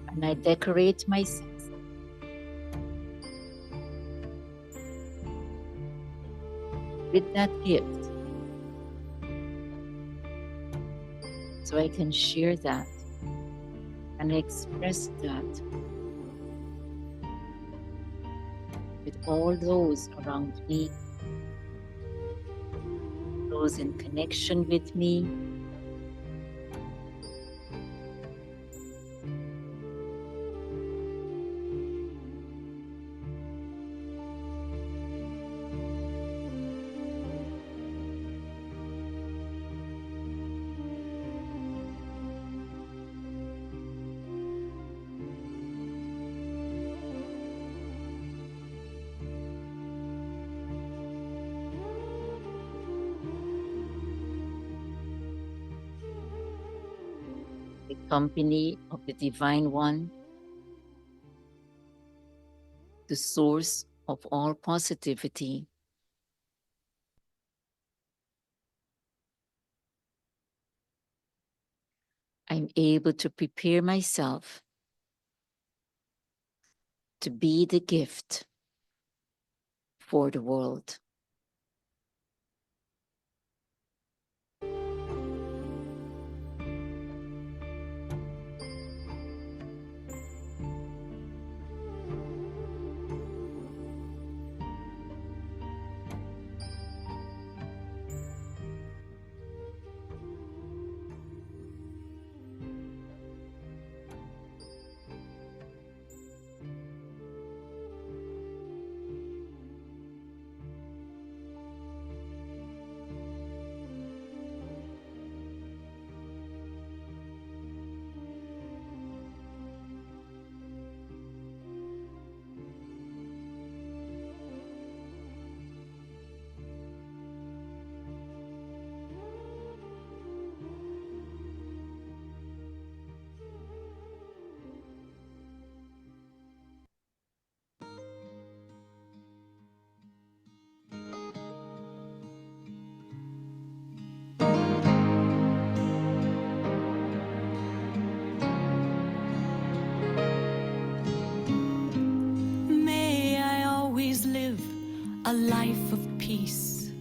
And I decorate myself with that gift so I can share that and express that with all those around me, those in connection with me, the company of the Divine One, the source of all positivity. I'm able to prepare myself to be the gift for the world. May I always live a life of peace.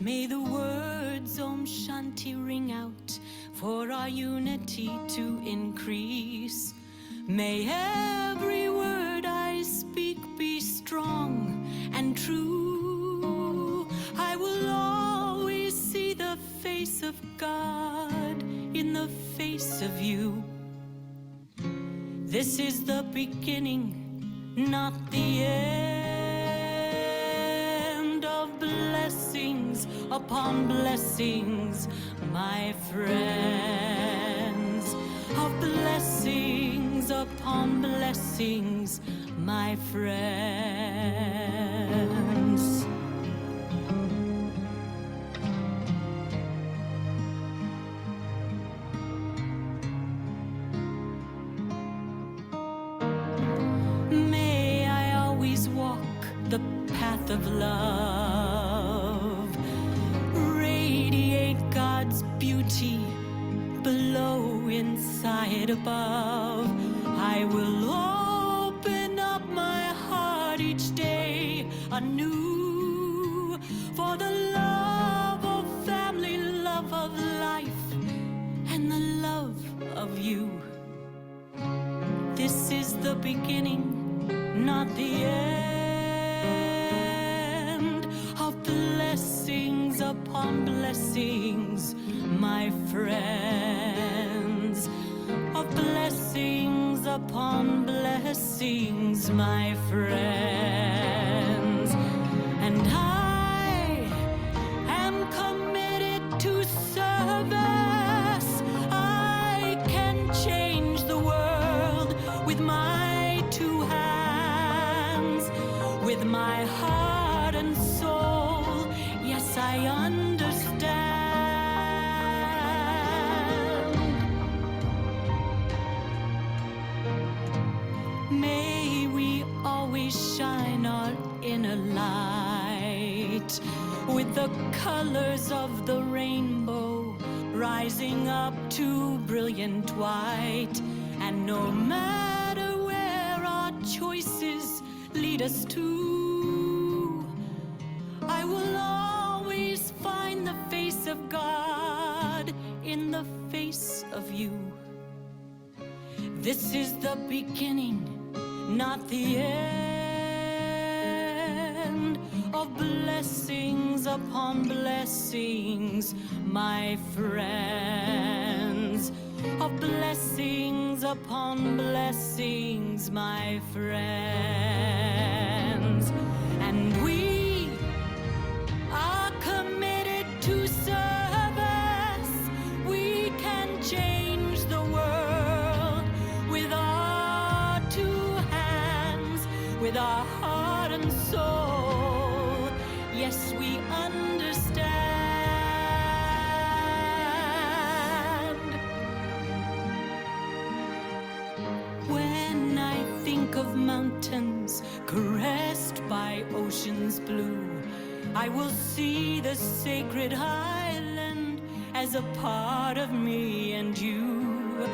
May the words Om Shanti ring out for our unity to increase. May every word I speak be strong and true. I will always see the face of God in the face of you. This is the beginning, not the end of blessings upon blessings, my friends. Of blessings upon blessings, my friends. May I always walk the path of love, radiate God's beauty below inside above. I will open up my heart each day anew for the love of family, love of life, and the love of you. This is the beginning, not the end, of blessings upon blessings, my friends. Of blessings upon blessings, my friends. And I am committed to service. I can change the world with my two hands, with my heart and soul. Yes, I understand. May we always shine our inner light with the colors of the rainbow rising up to brilliant white. And no matter where our choices lead us to, I will always find the face of God in the face of you. This is the beginning, not the end, of blessings upon blessings, my friends. Of blessings upon blessings, my friends. And we are committed to service. We can change the world with our two hands, with our heart and soul. Yes, we understand. When I think of mountains caressed by oceans blue, I will see the sacred island as a part of me and you.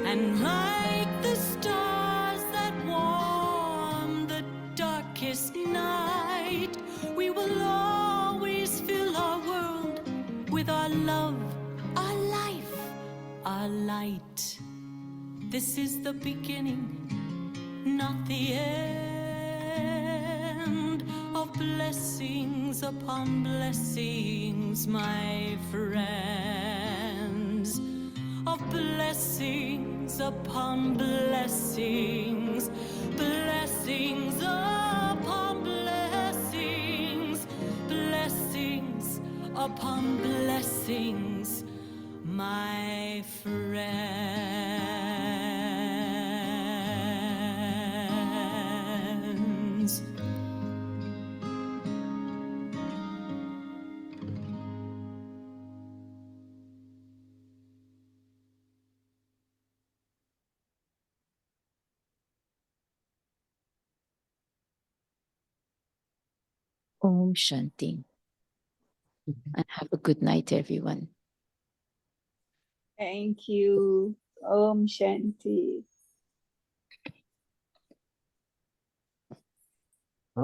And like the stars that warm the darkest night, we will always fill our world with our love, our life, our light. This is the beginning, not the end, of blessings upon blessings, my friends. Of blessings upon blessings, blessings upon blessings, blessings upon blessings, my friends. Om Shanti. And have a good night, everyone. Thank you. Om Shanti.